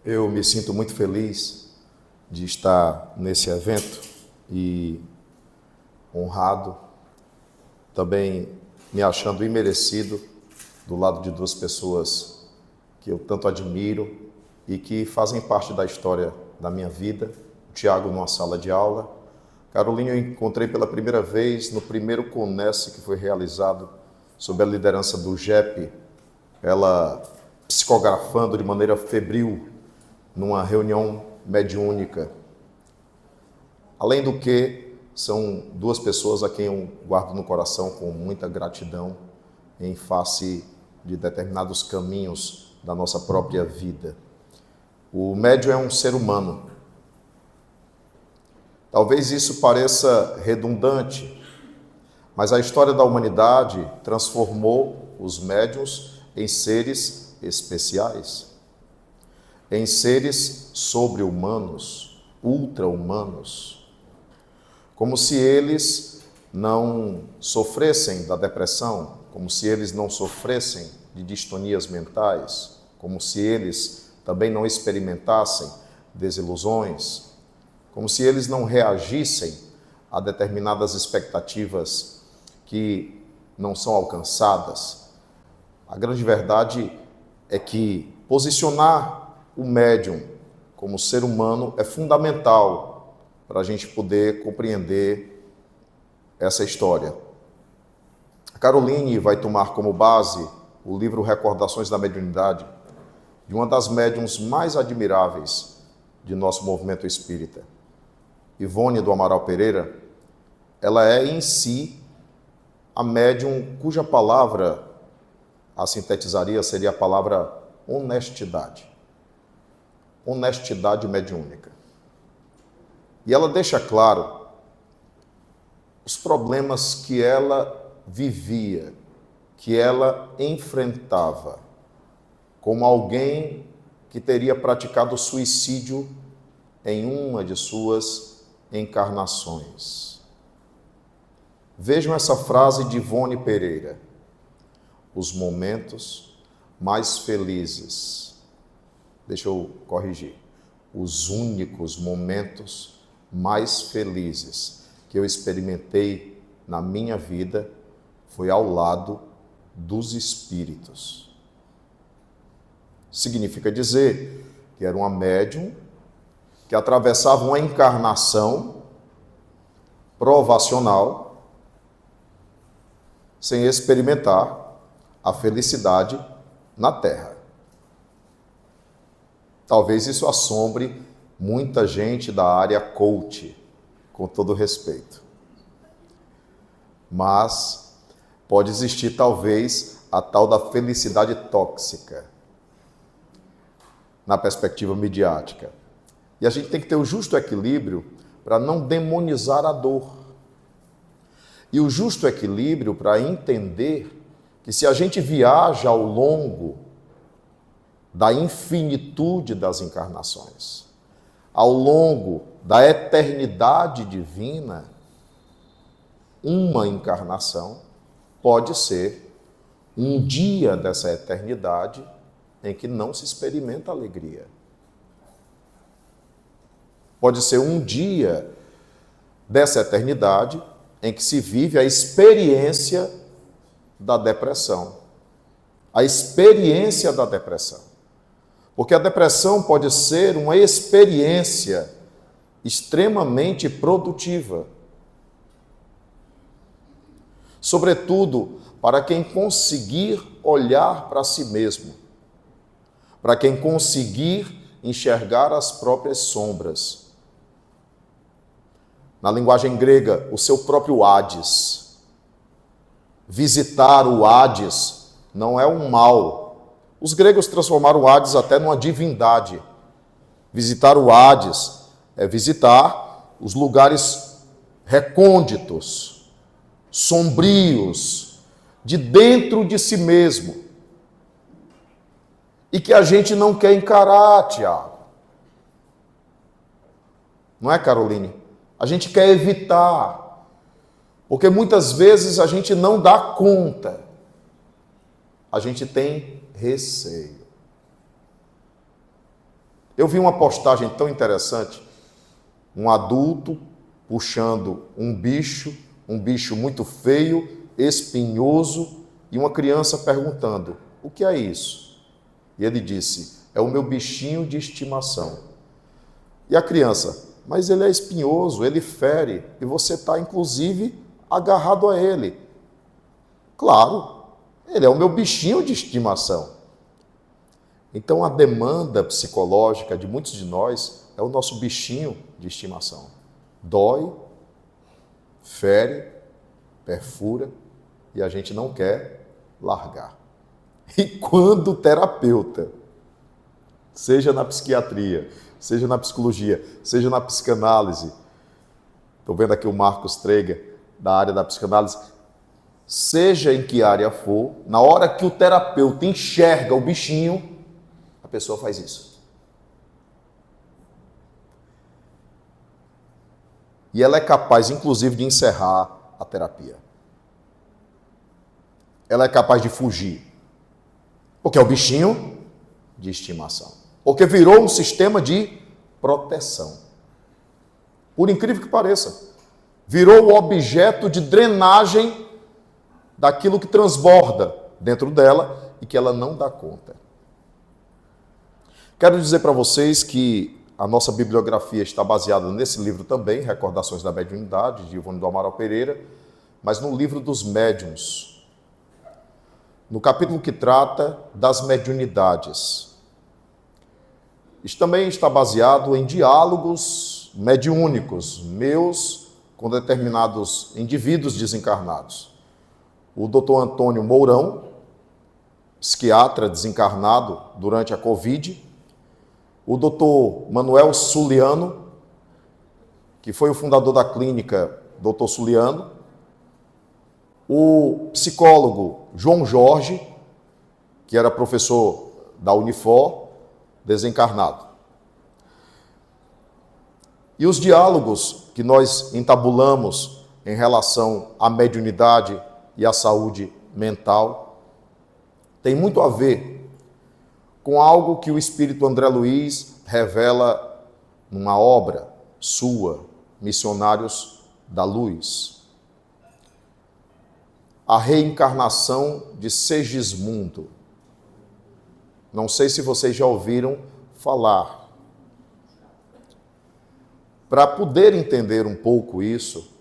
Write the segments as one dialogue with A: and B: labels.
A: Eu me sinto muito feliz de estar nesse evento e honrado, também me achando imerecido do lado de duas pessoas que eu tanto admiro e que fazem parte da história da minha vida. O Tiago numa sala de aula, Caroline eu encontrei pela primeira vez no primeiro Conesse que foi realizado sob a liderança do JEP, ela psicografando de maneira febril numa reunião mediúnica. Além do que, são duas pessoas a quem eu guardo no coração com muita gratidão em face de determinados caminhos da nossa própria vida. O médium é um ser humano. Talvez isso pareça redundante, mas a história da humanidade transformou os médiuns em seres especiais, em seres sobre-humanos, ultra-humanos, como se eles não sofressem da depressão, como se eles não sofressem de distonias mentais, como se eles também não experimentassem desilusões, como se eles não reagissem a determinadas expectativas que não são alcançadas. A grande verdade é que posicionar o médium como ser humano é fundamental para a gente poder compreender essa história. A Caroline vai tomar como base o livro Recordações da Mediunidade, de uma das médiuns mais admiráveis de nosso movimento espírita. Ivone do Amaral Pereira, ela é em si a médium cuja palavra a sintetizaria seria a palavra honestidade. Honestidade mediúnica. E ela deixa claro os problemas que ela vivia, que ela enfrentava, como alguém que teria praticado suicídio em uma de suas encarnações. Vejam essa frase de Ivone Pereira: os momentos mais felizes, deixa eu corrigir, os únicos momentos mais felizes que eu experimentei na minha vida foi ao lado dos espíritos. Significa dizer que era uma médium que atravessava uma encarnação provacional sem experimentar a felicidade na Terra. Talvez isso assombre muita gente da área coach, com todo respeito. Mas pode existir talvez a tal da felicidade tóxica, na perspectiva midiática. E a gente tem que ter o justo equilíbrio para não demonizar a dor. E o justo equilíbrio para entender que se a gente viaja ao longo da infinitude das encarnações, ao longo da eternidade divina, uma encarnação pode ser um dia dessa eternidade em que não se experimenta alegria. Pode ser um dia dessa eternidade em que se vive a experiência da depressão. A experiência da depressão. Porque a depressão pode ser uma experiência extremamente produtiva. Sobretudo para quem conseguir olhar para si mesmo, para quem conseguir enxergar as próprias sombras. Na linguagem grega, o seu próprio Hades. Visitar o Hades não é um mal. Os gregos transformaram o Hades até numa divindade. Visitar o Hades é visitar os lugares recônditos, sombrios, de dentro de si mesmo. E que a gente não quer encarar, Tiago. Não é, Caroline? A gente quer evitar, porque muitas vezes a gente não dá conta. A gente tem receio. Eu vi uma postagem tão interessante, um adulto puxando um bicho muito feio, espinhoso, e uma criança perguntando: o que é isso? E ele disse: é o meu bichinho de estimação. E a criança: mas ele é espinhoso, ele fere, e você está inclusive agarrado a ele. Claro, ele é o meu bichinho de estimação. Então a demanda psicológica de muitos de nós é o nosso bichinho de estimação. Dói, fere, perfura, e a gente não quer largar. E quando o terapeuta, seja na psiquiatria, seja na psicologia, seja na psicanálise, estou vendo aqui o Marcos Traeger, da área da psicanálise, seja em que área for, na hora que o terapeuta enxerga o bichinho, a pessoa faz isso. E ela é capaz, inclusive, de encerrar a terapia. Ela é capaz de fugir. Porque é o bichinho de estimação. Porque virou um sistema de proteção. Por incrível que pareça, virou o objeto de drenagem daquilo que transborda dentro dela e que ela não dá conta. Quero dizer para vocês que a nossa bibliografia está baseada nesse livro também, Recordações da Mediunidade, de Ivone do Amaral Pereira, mas no livro dos médiuns, no capítulo que trata das mediunidades. Isso também está baseado em diálogos mediúnicos meus com determinados indivíduos desencarnados. O Dr. Antônio Mourão, psiquiatra desencarnado durante a Covid, o Dr. Manuel Suliano, que foi o fundador da clínica Dr. Suliano, o psicólogo João Jorge, que era professor da Unifor, desencarnado. E os diálogos que nós entabulamos em relação à mediunidade e à saúde mental tem muito a ver com algo que o espírito André Luiz revela numa obra sua, Missionários da Luz. A reencarnação de Segismundo. Não sei se vocês já ouviram falar. Para poder entender um pouco isso,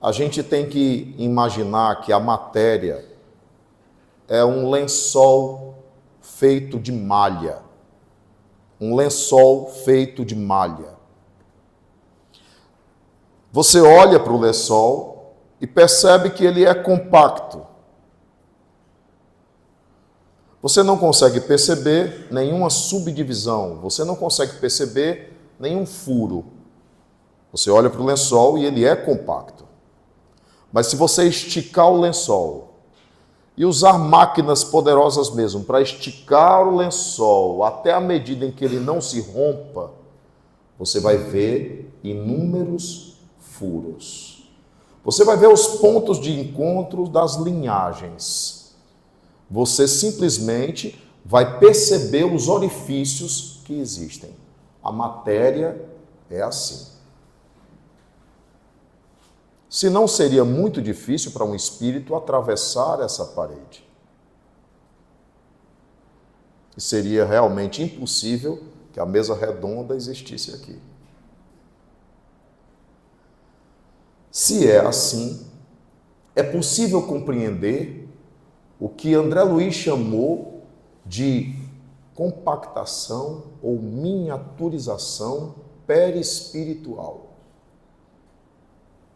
A: a gente tem que imaginar que a matéria é um lençol feito de malha. Um lençol feito de malha. Você olha para o lençol e percebe que ele é compacto. Você não consegue perceber nenhuma subdivisão, você não consegue perceber nenhum furo. Você olha para o lençol e ele é compacto. Mas se você esticar o lençol e usar máquinas poderosas mesmo para esticar o lençol até a medida em que ele não se rompa, você vai ver inúmeros furos. Você vai ver os pontos de encontro das linhagens. Você simplesmente vai perceber os orifícios que existem. A matéria é assim. Se não seria muito difícil para um espírito atravessar essa parede. E seria realmente impossível que a mesa redonda existisse aqui. Se é assim, é possível compreender o que André Luiz chamou de compactação ou miniaturização perispiritual.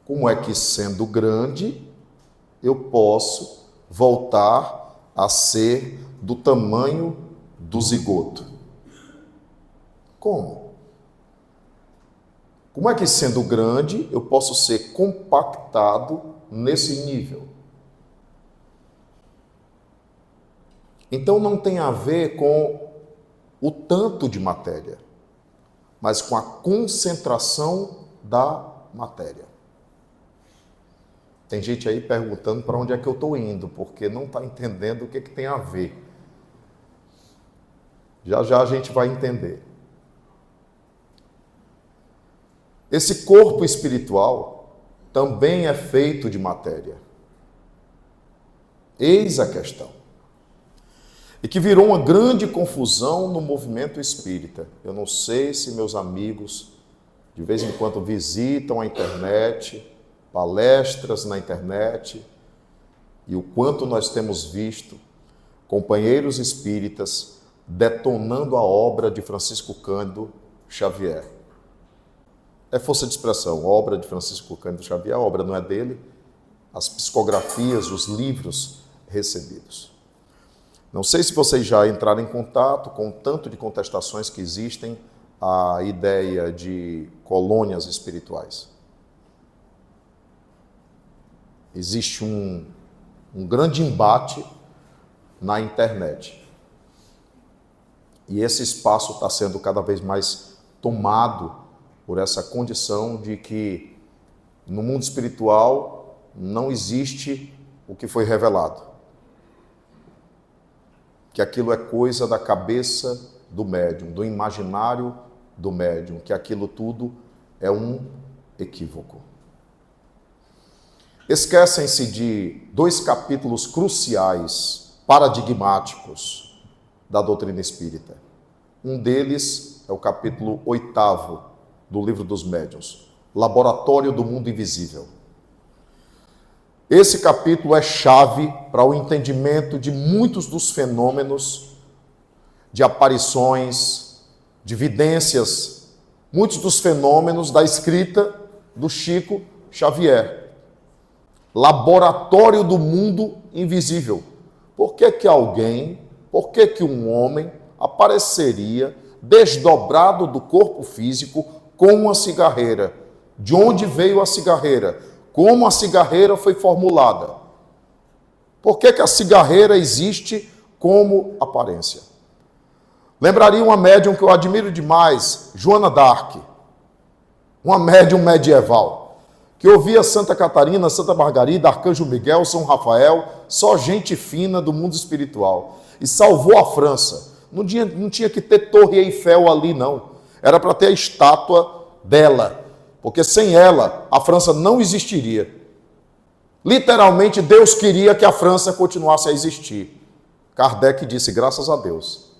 A: Como é que, sendo grande, eu posso voltar a ser do tamanho do zigoto? Como? Como é que, sendo grande, eu posso ser compactado nesse nível? Então não tem a ver com o tanto de matéria, mas com a concentração da matéria. Tem gente aí perguntando para onde é que eu estou indo, porque não está entendendo o que tem a ver. Já já a gente vai entender. Esse corpo espiritual também é feito de matéria. Eis a questão. E que virou uma grande confusão no movimento espírita. Eu não sei se meus amigos de vez em quando visitam a internet, palestras na internet, e o quanto nós temos visto companheiros espíritas detonando a obra de Francisco Cândido Xavier. É força de expressão, obra de Francisco Cândido Xavier, a obra não é dele, as psicografias, os livros recebidos. Não sei se vocês já entraram em contato com o tanto de contestações que existem à ideia de colônias espirituais. Existe um grande embate na internet. E esse espaço está sendo cada vez mais tomado por essa condição de que no mundo espiritual não existe o que foi revelado. Que aquilo é coisa da cabeça do médium, do imaginário do médium, que aquilo tudo é um equívoco. Esquecem-se de 2 capítulos cruciais, paradigmáticos da doutrina espírita. Um deles é o capítulo 8º do Livro dos Médiuns, Laboratório do Mundo Invisível. Esse capítulo é chave para o entendimento de muitos dos fenômenos, de aparições, de vidências, muitos dos fenômenos da escrita do Chico Xavier. Laboratório do Mundo Invisível. Por que um homem apareceria desdobrado do corpo físico com uma cigarreira? De onde veio a cigarreira? Como a cigarreira foi formulada? Por que a cigarreira existe como aparência? Lembraria uma médium que eu admiro demais, Joana d'Arc, uma médium medieval, que ouvia Santa Catarina, Santa Margarida, Arcanjo Miguel, São Rafael, só gente fina do mundo espiritual, e salvou a França. Não tinha que ter Torre Eiffel ali, não. Era para ter a estátua dela. Porque sem ela, a França não existiria. Literalmente, Deus queria que a França continuasse a existir. Kardec disse, graças a Deus.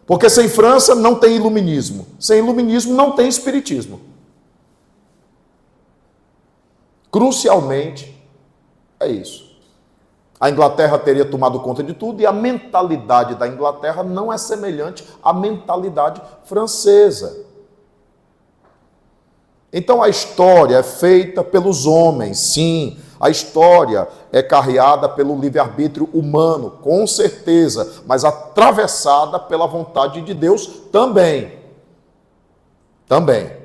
A: Porque sem França não tem iluminismo. Sem iluminismo não tem espiritismo. Crucialmente, é isso. A Inglaterra teria tomado conta de tudo e a mentalidade da Inglaterra não é semelhante à mentalidade francesa. Então a história é feita pelos homens, sim. A história é carreada pelo livre-arbítrio humano, com certeza, mas atravessada pela vontade de Deus também. Também.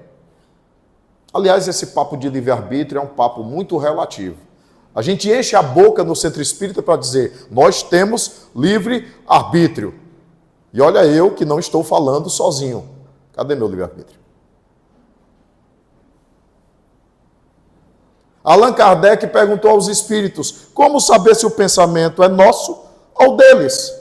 A: Aliás, esse papo de livre-arbítrio é um papo muito relativo. A gente enche a boca no centro espírita para dizer, nós temos livre-arbítrio. E olha eu que não estou falando sozinho. Cadê meu livre-arbítrio? Allan Kardec perguntou aos espíritos, como saber se o pensamento é nosso ou deles?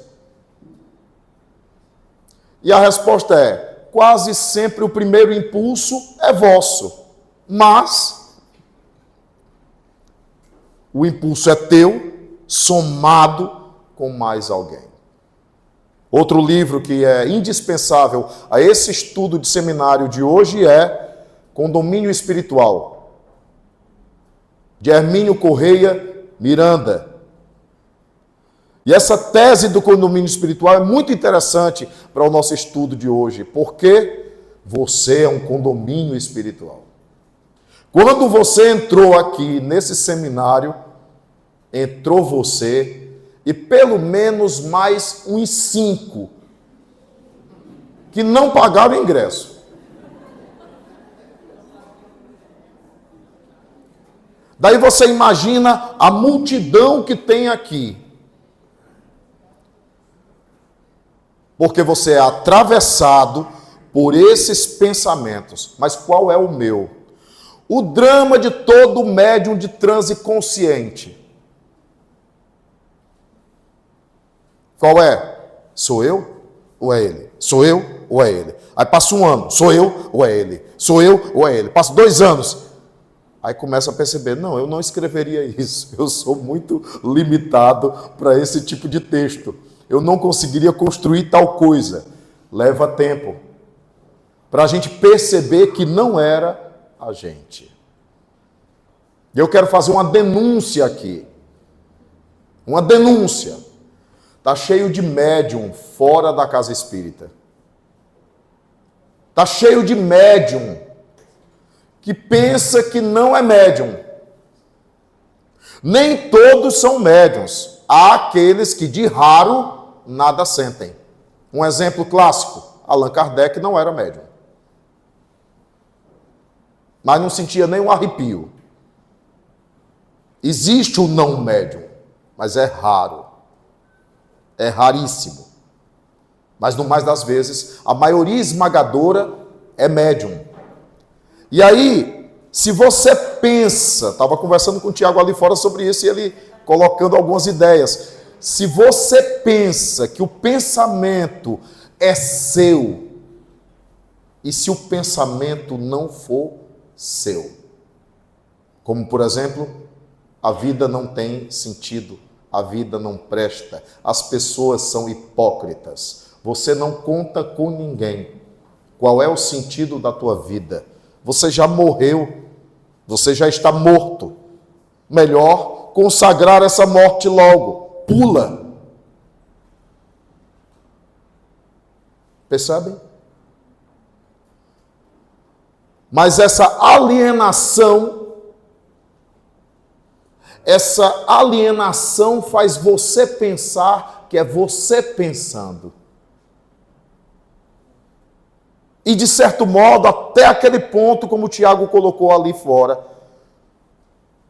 A: E a resposta é, quase sempre o primeiro impulso é vosso, mas o impulso é teu, somado com mais alguém. Outro livro que é indispensável a esse estudo de seminário de hoje é Condomínio Espiritual, de Hermínio Correia Miranda. E essa tese do condomínio espiritual é muito interessante para o nosso estudo de hoje, porque você é um condomínio espiritual. Quando você entrou aqui nesse seminário, entrou você e pelo menos mais uns 5 que não pagaram ingresso. Daí você imagina a multidão que tem aqui. Porque você é atravessado por esses pensamentos. Mas qual é o meu? O drama de todo médium de transe consciente. Qual é? Sou eu ou é ele? Sou eu ou é ele? Aí passa um ano, sou eu ou é ele? Sou eu ou é ele? Passa 2 anos. Aí começa a perceber, não, eu não escreveria isso. Eu sou muito limitado para esse tipo de texto. Eu não conseguiria construir tal coisa. Leva tempo para a gente perceber que não era a gente. E eu quero fazer uma denúncia aqui. Uma denúncia. Está cheio de médium fora da casa espírita. Está cheio de médium que pensa que não é médium. Nem todos são médiums. Há aqueles que de raro nada sentem. Um exemplo clássico, Allan Kardec não era médium. Mas não sentia nenhum arrepio. Existe o não médium, mas é raro. É raríssimo. Mas no mais das vezes, a maioria esmagadora é médium. E aí, se você pensa, estava conversando com o Tiago ali fora sobre isso e ele colocando algumas ideias. Se você pensa que o pensamento é seu, e se o pensamento não for seu, como por exemplo, a vida não tem sentido, a vida não presta, as pessoas são hipócritas, você não conta com ninguém. Qual é o sentido da tua vida? Você já morreu, você já está morto. Melhor consagrar essa morte logo. Pula. Percebem? Mas essa alienação faz você pensar que é você pensando. E de certo modo, até aquele ponto, como o Tiago colocou ali fora,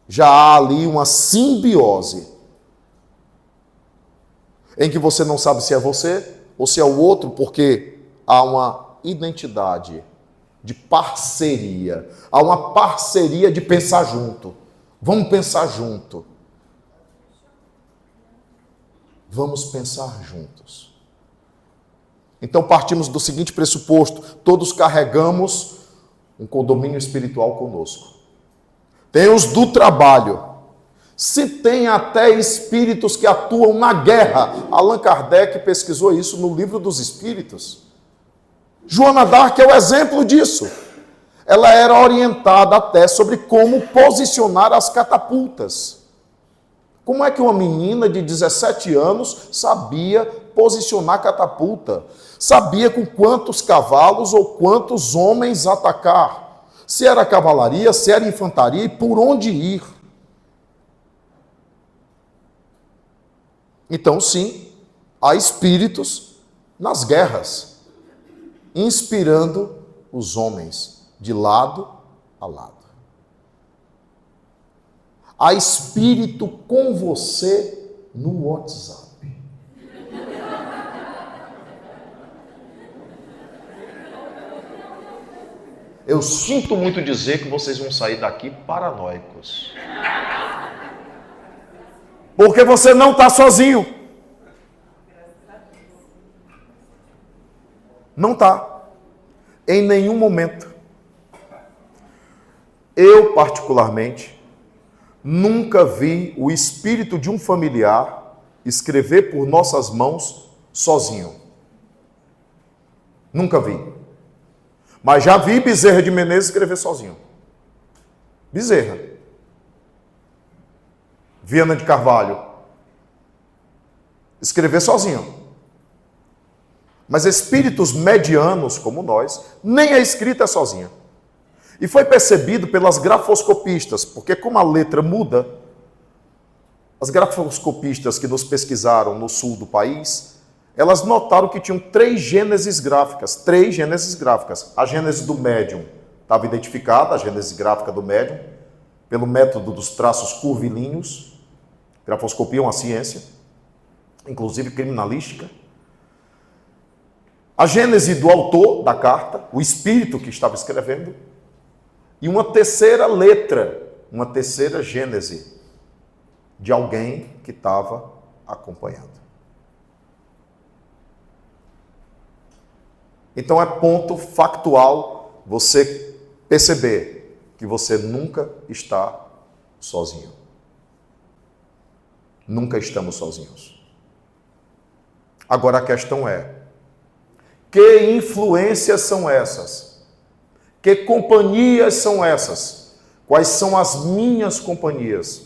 A: já há ali uma simbiose, em que você não sabe se é você ou se é o outro, porque há uma identidade de parceria, há uma parceria de pensar junto. Vamos pensar junto. Vamos pensar juntos. Então partimos do seguinte pressuposto: todos carregamos um condomínio espiritual conosco. Tem os do trabalho. Se tem até espíritos que atuam na guerra. Allan Kardec pesquisou isso no Livro dos Espíritos. Joana d'Arc é o exemplo disso. Ela era orientada até sobre como posicionar as catapultas. Como é que uma menina de 17 anos sabia posicionar catapulta? Sabia com quantos cavalos ou quantos homens atacar? Se era cavalaria, se era infantaria e por onde ir? Então, sim, há espíritos nas guerras, inspirando os homens de lado a lado. Há espírito com você no WhatsApp. Eu sinto muito dizer que vocês vão sair daqui paranoicos. Porque você não está sozinho. Não está. Em nenhum momento. Eu, particularmente, nunca vi o espírito de um familiar escrever por nossas mãos sozinho. Nunca vi. Mas já vi Bezerra de Menezes escrever sozinho. Bezerra. Viana de Carvalho. Escrever sozinho. Mas espíritos medianos como nós, nem a escrita é sozinha. E foi percebido pelas grafoscopistas, porque como a letra muda, as grafoscopistas que nos pesquisaram no sul do país, elas notaram que tinham 3 gêneses gráficas. 3 gêneses gráficas. A gênese do médium estava identificada, a gênese gráfica do médium, pelo método dos traços curvilíneos. Grafoscopia é uma ciência, inclusive criminalística. A gênese do autor da carta, o espírito que estava escrevendo, e uma terceira letra, uma terceira gênese de alguém que estava acompanhando. Então é ponto factual você perceber que você nunca está sozinho. Nunca estamos sozinhos. Agora a questão é, que influências são essas? Que companhias são essas? Quais são as minhas companhias?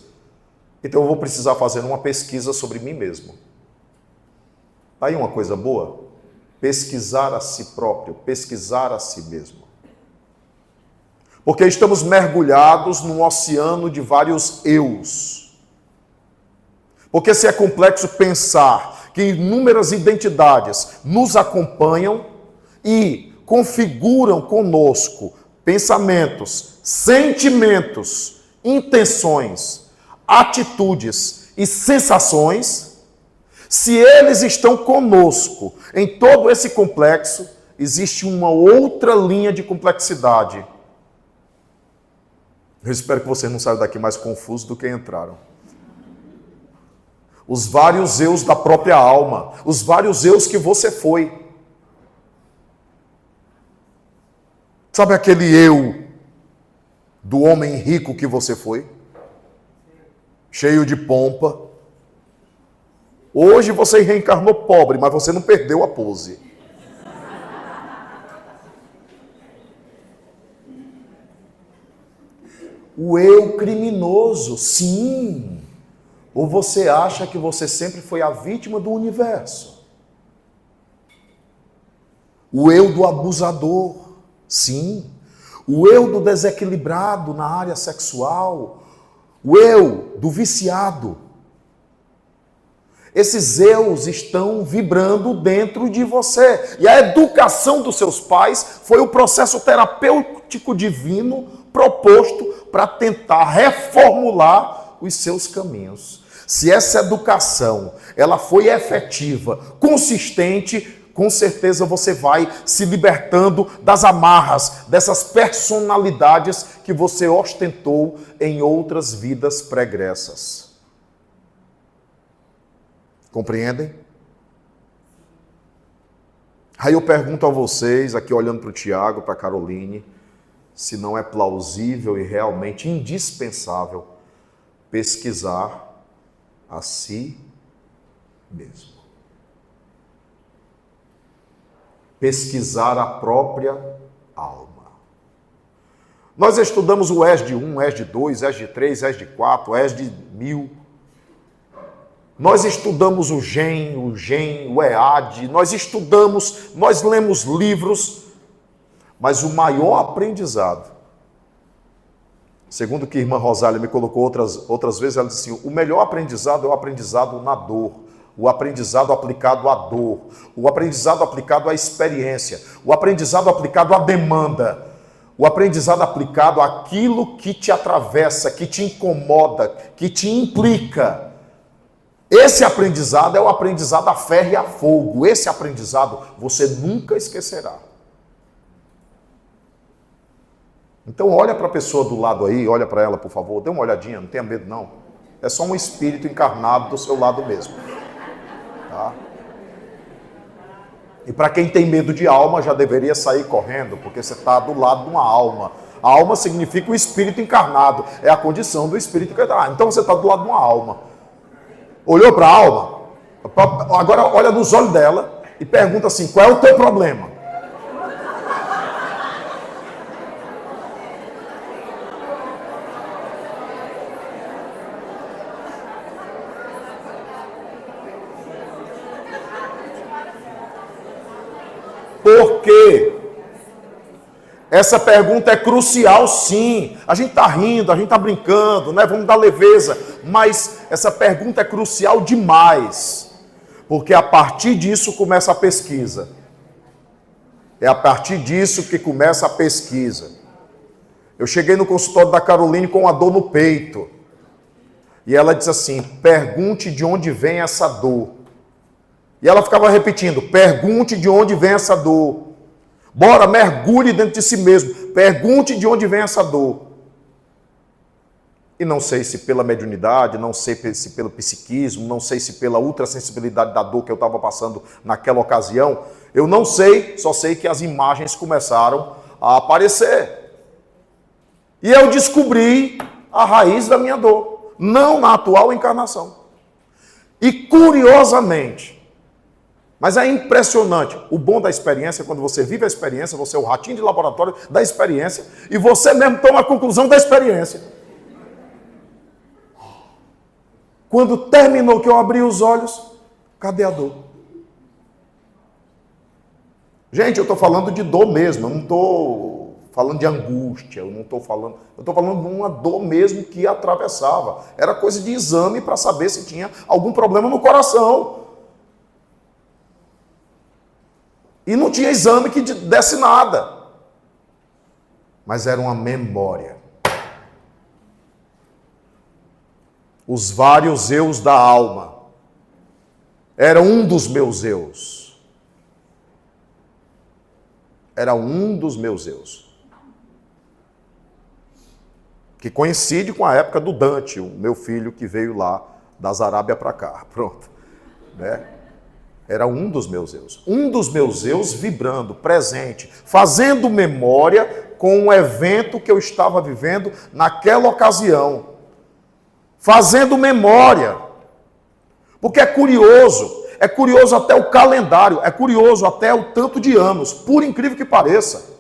A: Então eu vou precisar fazer uma pesquisa sobre mim mesmo. Tá aí uma coisa boa? Pesquisar a si próprio, pesquisar a si mesmo. Porque estamos mergulhados num oceano de vários eus. Porque se é complexo pensar que inúmeras identidades nos acompanham e configuram conosco pensamentos, sentimentos, intenções, atitudes e sensações, se eles estão conosco em todo esse complexo, existe uma outra linha de complexidade. Eu espero que vocês não saiam daqui mais confusos do que entraram. Os vários eus da própria alma, os vários eus que você foi. Sabe aquele eu do homem rico que você foi? Cheio de pompa. Hoje você reencarnou pobre, mas você não perdeu a pose. O eu criminoso, sim. Ou você acha que você sempre foi a vítima do universo? O eu do abusador, sim. O eu do desequilibrado na área sexual. O eu do viciado. Esses eus estão vibrando dentro de você. E a educação dos seus pais foi o processo terapêutico divino proposto para tentar reformular os seus caminhos. Se essa educação ela foi efetiva, consistente, com certeza você vai se libertando das amarras, dessas personalidades que você ostentou em outras vidas pregressas. Compreendem? Aí eu pergunto a vocês, aqui olhando para o Tiago, para a Caroline, se não é plausível e realmente indispensável pesquisar a si mesmo. Pesquisar a própria alma. Nós estudamos o ESD 1, ESD 2, ESD 3, ESD 4, ESD 1000. Nós estudamos o GEM, o EAD, nós lemos livros, mas o maior aprendizado, segundo que a irmã Rosália me colocou outras vezes, ela disse assim, o melhor aprendizado é o aprendizado na dor, o aprendizado aplicado à dor, o aprendizado aplicado à experiência, o aprendizado aplicado à demanda, o aprendizado aplicado àquilo que te atravessa, que te incomoda, que te implica. Esse aprendizado é o aprendizado a ferro e a fogo. Esse aprendizado você nunca esquecerá. Então olha para a pessoa do lado aí, olha para ela, por favor, dê uma olhadinha, não tenha medo não. É só um espírito encarnado do seu lado mesmo. Tá? E para quem tem medo de alma, já deveria sair correndo, porque você está do lado de uma alma. A alma significa o espírito encarnado, é a condição do espírito encarnado. Então você está do lado de uma alma. Olhou para a alma, agora olha nos olhos dela e pergunta assim, qual é o teu problema? Por quê? Essa pergunta é crucial, sim. A gente está rindo, a gente está brincando, né? Vamos dar leveza. Mas essa pergunta é crucial demais. Porque a partir disso começa a pesquisa. É a partir disso que começa a pesquisa. Eu cheguei no consultório da Caroline com uma dor no peito. E ela disse assim, pergunte de onde vem essa dor. E ela ficava repetindo, pergunte de onde vem essa dor. Bora, mergulhe dentro de si mesmo. Pergunte de onde vem essa dor. E não sei se pela mediunidade, não sei se pelo psiquismo, não sei se pela ultrassensibilidade da dor que eu estava passando naquela ocasião, Eu não sei, só sei que as imagens começaram a aparecer. E eu descobri a raiz da minha dor, não na atual encarnação. E curiosamente, mas é impressionante, o bom da experiência é quando você vive a experiência, você é o ratinho de laboratório da experiência, e você mesmo toma a conclusão da experiência. Quando terminou que eu abri os olhos, cadê a dor? Gente, eu estou falando de dor mesmo, eu não estou falando de angústia, eu estou falando de uma dor mesmo que atravessava. Era coisa de exame para saber se tinha algum problema no coração. E não tinha exame que desse nada. Mas era uma memória. Os vários eus da alma. Era um dos meus eus. Era um dos meus eus. Que coincide com a época do Dante, o meu filho que veio lá das Arábia para cá. Pronto. Né? Era um dos meus eus. Um dos meus eus vibrando, presente, fazendo memória com o evento que eu estava vivendo naquela ocasião. Fazendo memória. Porque é curioso até o calendário, é curioso até o tanto de anos, por incrível que pareça.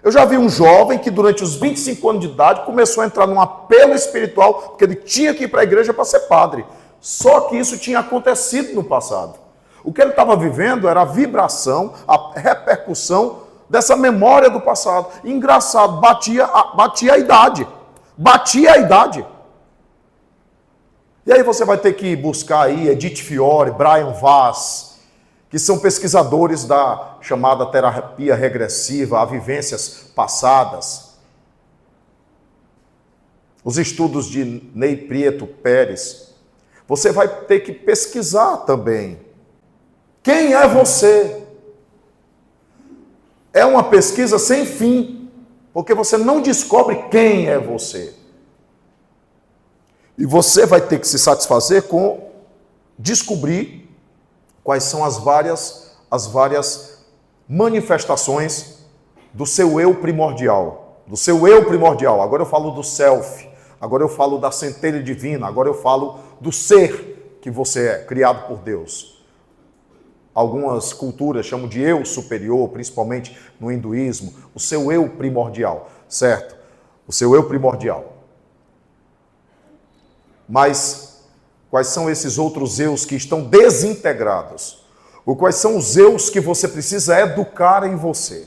A: Eu já vi um jovem que durante os 25 anos de idade começou a entrar num apelo espiritual, porque ele tinha que ir para a igreja para ser padre. Só que isso tinha acontecido no passado. O que ele estava vivendo era a vibração, a repercussão dessa memória do passado. E, engraçado, batia a idade. Batia a idade. E aí você vai ter que buscar aí Edith Fiore, Brian Vaz, que são pesquisadores da chamada terapia regressiva, a vivências passadas. Os estudos de Ney Prieto Pérez. Você vai ter que pesquisar também. Quem é você? É uma pesquisa sem fim, porque você não descobre quem é você. E você vai ter que se satisfazer com descobrir quais são as várias manifestações do seu eu primordial. Do seu eu primordial. Agora eu falo do self. Agora eu falo da centelha divina. Agora eu falo do ser que você é, criado por Deus. Algumas culturas chamam de eu superior, principalmente no hinduísmo. O seu eu primordial, certo? O seu eu primordial. Mas quais são esses outros eus que estão desintegrados? Ou quais são os eus que você precisa educar em você?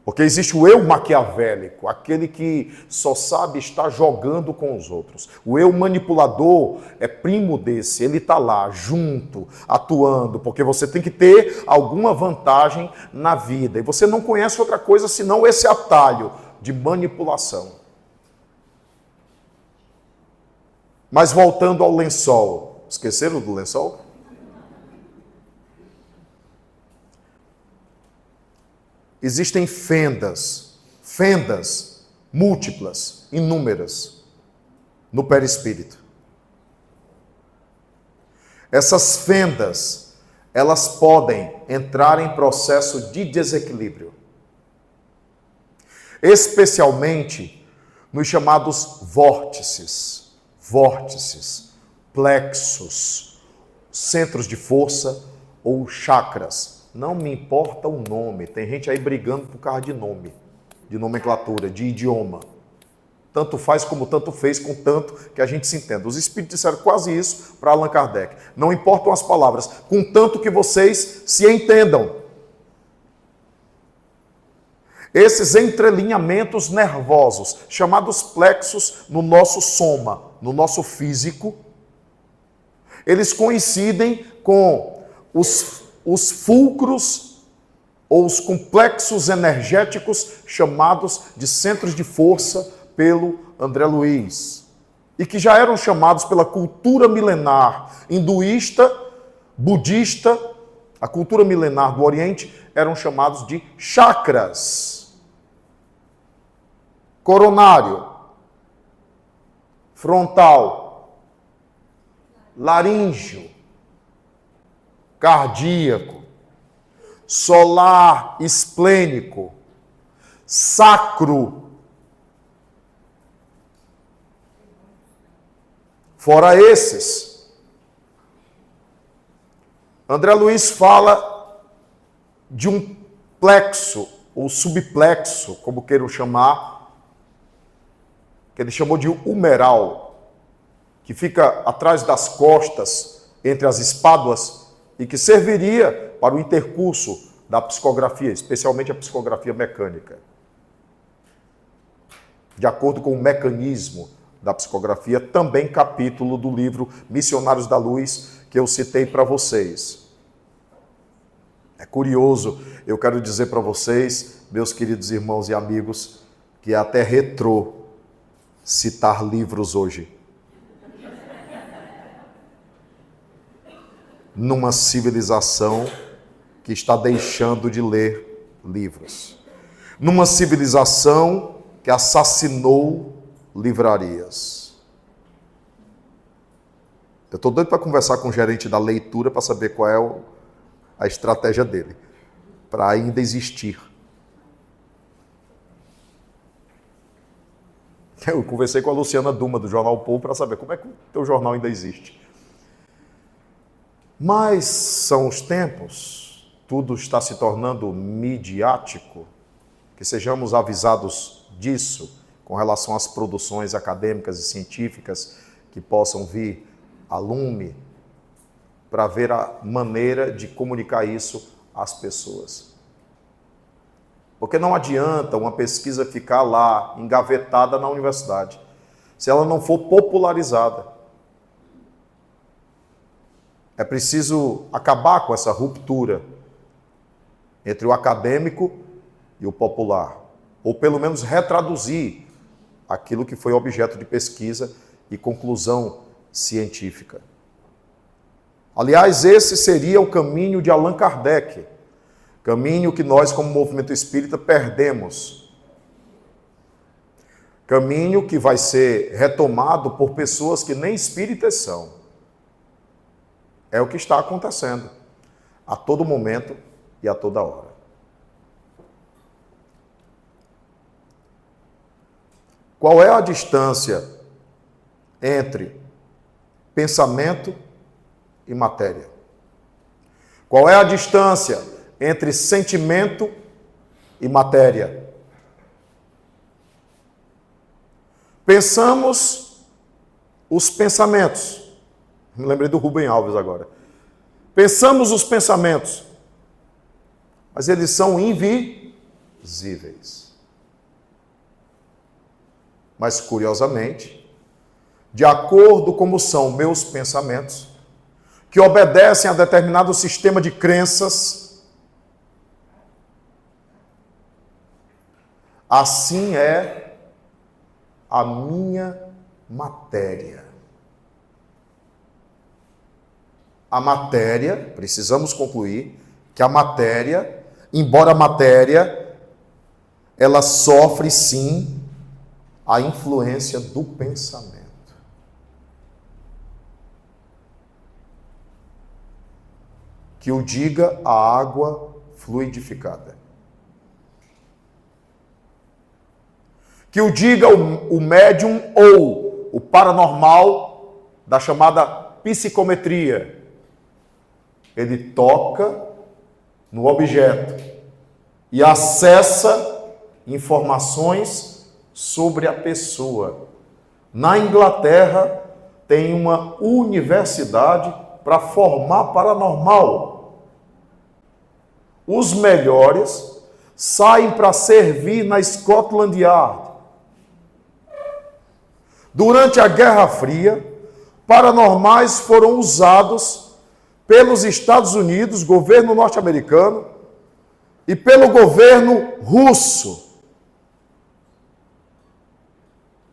A: Porque existe o eu maquiavélico, aquele que só sabe estar jogando com os outros. O eu manipulador é primo desse, ele está lá, junto, atuando, porque você tem que ter alguma vantagem na vida. E você não conhece outra coisa senão esse atalho de manipulação. Mas voltando ao lençol, esqueceram do lençol? Existem fendas múltiplas, inúmeras, no perispírito. Essas fendas, elas podem entrar em processo de desequilíbrio. Especialmente nos chamados vórtices, plexos, centros de força ou chakras. Não me importa o nome, tem gente aí brigando por causa de nome, de nomenclatura, de idioma. Tanto faz como tanto fez, com tanto que a gente se entenda. Os espíritos disseram quase isso para Allan Kardec. Não importam as palavras, com tanto que vocês se entendam. Esses entrelinhamentos nervosos, chamados plexos no nosso soma, no nosso físico, eles coincidem com os fulcros ou os complexos energéticos chamados de centros de força pelo André Luiz, e que já eram chamados pela cultura milenar hinduísta, budista, a cultura milenar do Oriente, eram chamados de chakras. Coronário, frontal, laríngeo, cardíaco, solar esplênico, sacro. Fora esses, André Luiz fala de um plexo, ou subplexo, como queiram chamar, que ele chamou de humeral, que fica atrás das costas, entre as espáduas, e que serviria para o intercurso da psicografia, especialmente a psicografia mecânica. De acordo com o mecanismo da psicografia, também capítulo do livro Missionários da Luz, que eu citei para vocês. É curioso, eu quero dizer para vocês, meus queridos irmãos e amigos, que é até retrô citar livros hoje. Numa civilização que está deixando de ler livros. Numa civilização que assassinou livrarias. Eu estou doido para conversar com o gerente da leitura para saber qual é a estratégia dele, para ainda existir. Eu conversei com a Luciana Duma, do Jornal Povo, para saber como é que o teu jornal ainda existe. Mas são os tempos, tudo está se tornando midiático, que sejamos avisados disso, com relação às produções acadêmicas e científicas que possam vir a lume, para ver a maneira de comunicar isso às pessoas. Porque não adianta uma pesquisa ficar lá, engavetada na universidade, se ela não for popularizada. É preciso acabar com essa ruptura entre o acadêmico e o popular, ou pelo menos retraduzir aquilo que foi objeto de pesquisa e conclusão científica. Aliás, esse seria o caminho de Allan Kardec, caminho que nós, como movimento espírita, perdemos. Caminho que vai ser retomado por pessoas que nem espíritas são. É o que está acontecendo a todo momento e a toda hora. Qual é a distância entre pensamento e matéria? Qual é a distância entre sentimento e matéria? Pensamos os pensamentos. Me lembrei do Rubem Alves agora. Pensamos os pensamentos, mas eles são invisíveis. Mas, curiosamente, de acordo como são meus pensamentos, que obedecem a determinado sistema de crenças, assim é a minha matéria. A matéria, precisamos concluir, que a matéria, embora a matéria, ela sofre sim a influência do pensamento. Que o diga a água fluidificada. Que o diga o médium ou o paranormal da chamada psicometria. Ele toca no objeto e acessa informações sobre a pessoa. Na Inglaterra, tem uma universidade para formar paranormal. Os melhores saem para servir na Scotland Yard. Durante a Guerra Fria, paranormais foram usados pelos Estados Unidos, governo norte-americano, e pelo governo russo,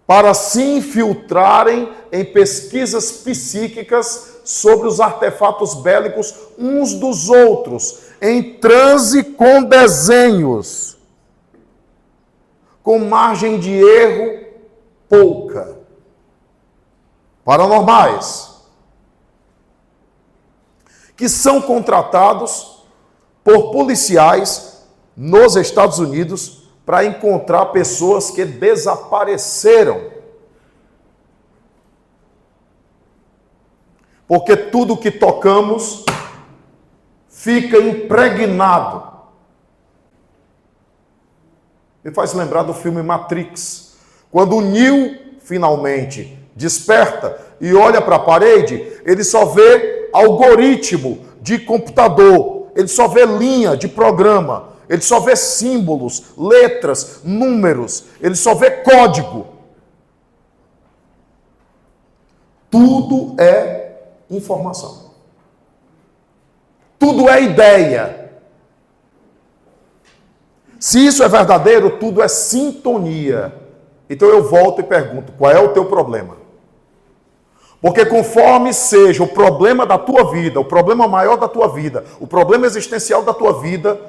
A: para se infiltrarem em pesquisas psíquicas sobre os artefatos bélicos uns dos outros, em transe com desenhos, com margem de erro pouca. Paranormais, que são contratados por policiais nos Estados Unidos para encontrar pessoas que desapareceram. Porque tudo que tocamos fica impregnado. Me faz lembrar do filme Matrix. Quando o Neo finalmente desperta e olha para a parede, ele só vê algoritmo de computador, ele só vê linha de programa, ele só vê símbolos, letras, números, ele só vê código. Tudo é informação. Tudo é ideia. Se isso é verdadeiro, tudo é sintonia. Então eu volto e pergunto, qual é o teu problema? Porque conforme seja o problema da tua vida, o problema maior da tua vida, o problema existencial da tua vida,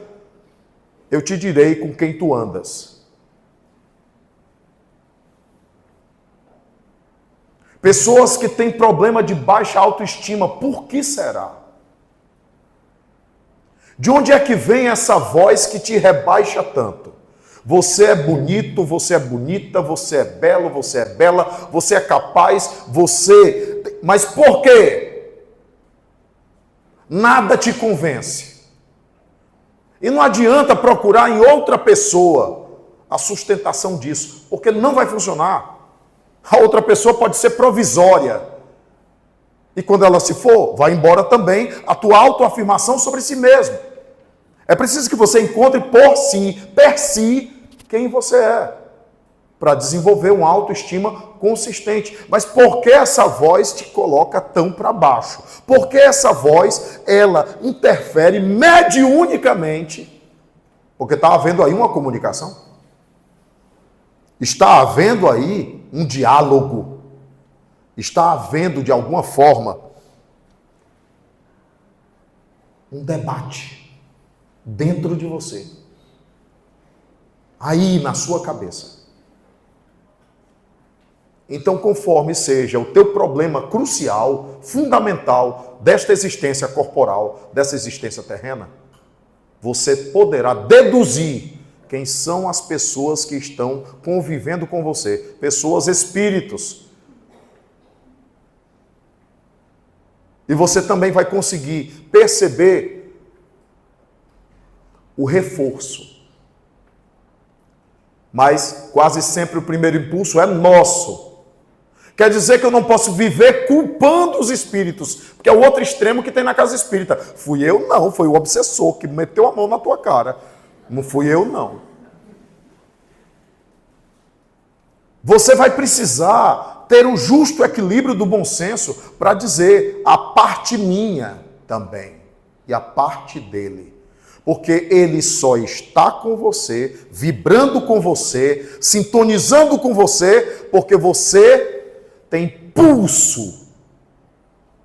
A: eu te direi com quem tu andas. Pessoas que têm problema de baixa autoestima, por que será? De onde é que vem essa voz que te rebaixa tanto? Você é bonito, você é bonita, você é belo, você é bela, você é capaz, você... Mas por quê? Nada te convence. E não adianta procurar em outra pessoa a sustentação disso, porque não vai funcionar. A outra pessoa pode ser provisória. E quando ela se for, vai embora também a tua autoafirmação sobre si mesmo. É preciso que você encontre por si, quem você é, para desenvolver uma autoestima consistente. Mas por que essa voz te coloca tão para baixo? Por que essa voz, ela interfere mediunicamente? Porque está havendo aí uma comunicação. Está havendo aí um diálogo. Está havendo, de alguma forma, um debate dentro de você. Aí, na sua cabeça. Então, conforme seja o teu problema crucial, fundamental, desta existência corporal, dessa existência terrena, você poderá deduzir quem são as pessoas que estão convivendo com você. Pessoas espíritos. E você também vai conseguir perceber o reforço. Mas quase sempre o primeiro impulso é nosso. Quer dizer que eu não posso viver culpando os espíritos, porque é o outro extremo que tem na casa espírita. Fui eu? Não, foi o obsessor que meteu a mão na tua cara. Não fui eu, não. Você vai precisar ter o justo equilíbrio do bom senso para dizer a parte minha também e a parte dele. Porque ele só está com você, vibrando com você, sintonizando com você, porque você tem pulso.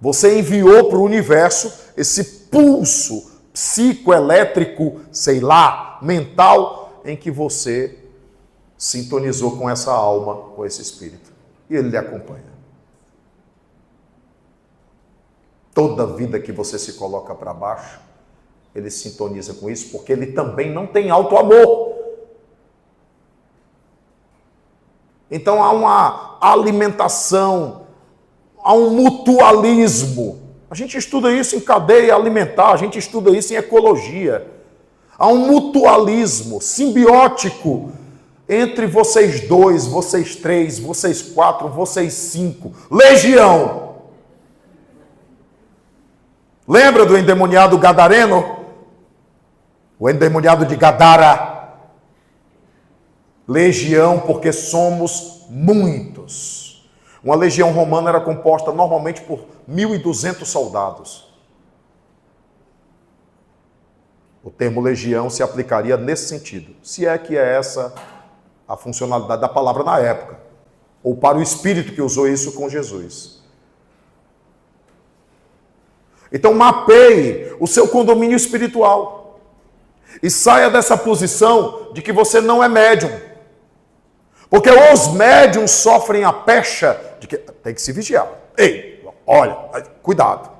A: Você enviou para o universo esse pulso psicoelétrico, sei lá, mental, em que você sintonizou com essa alma, com esse espírito. E ele lhe acompanha. Toda vida que você se coloca para baixo, ele sintoniza com isso, porque ele também não tem auto-amor. Então há uma alimentação, há um mutualismo. A gente estuda isso em cadeia alimentar, a gente estuda isso em ecologia. Há um mutualismo simbiótico entre vocês dois, vocês três, vocês quatro, vocês cinco. Legião! Lembra do endemoniado gadareno? O endemoniado de Gadara. Legião, porque somos muitos. Uma legião romana era composta normalmente por 1.200 soldados. O termo legião se aplicaria nesse sentido, se é que é essa a funcionalidade da palavra na época, ou para o espírito que usou isso com Jesus. Então mapeie o seu condomínio espiritual. E saia dessa posição de que você não é médium. Porque os médiums sofrem a pecha de que tem que se vigiar. Ei, olha, cuidado.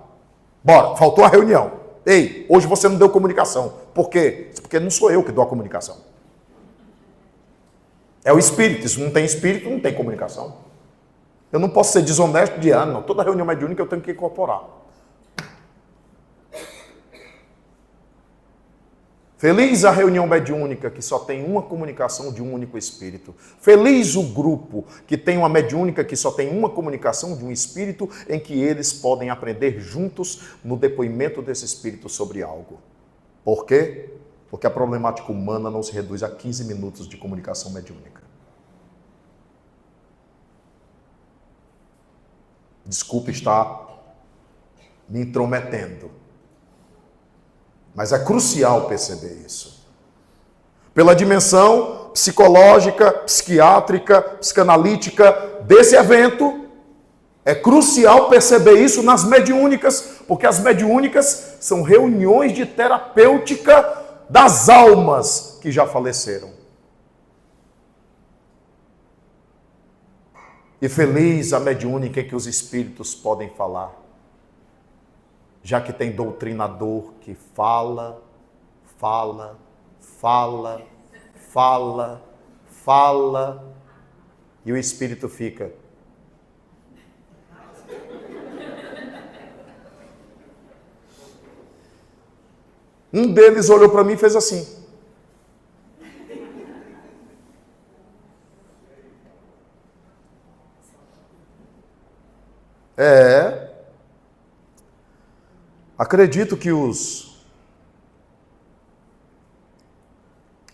A: Bora, faltou a reunião. Ei, hoje você não deu comunicação. Por quê? Porque não sou eu que dou a comunicação. É o espírito. Se não tem espírito, não tem comunicação. Eu não posso ser desonesto de ano, não. Toda reunião mediúnica eu tenho que incorporar. Feliz a reunião mediúnica que só tem uma comunicação de um único espírito. Feliz o grupo que tem uma mediúnica que só tem uma comunicação de um espírito em que eles podem aprender juntos no depoimento desse espírito sobre algo. Por quê? Porque a problemática humana não se reduz a 15 minutos de comunicação mediúnica. Desculpe estar me intrometendo. Mas é crucial perceber isso. Pela dimensão psicológica, psiquiátrica, psicanalítica desse evento, é crucial perceber isso nas mediúnicas, porque as mediúnicas são reuniões de terapêutica das almas que já faleceram. E feliz a mediúnica em que os espíritos podem falar. Já que tem doutrinador que fala, e o espírito fica. Um deles olhou para mim e fez assim. Acredito que os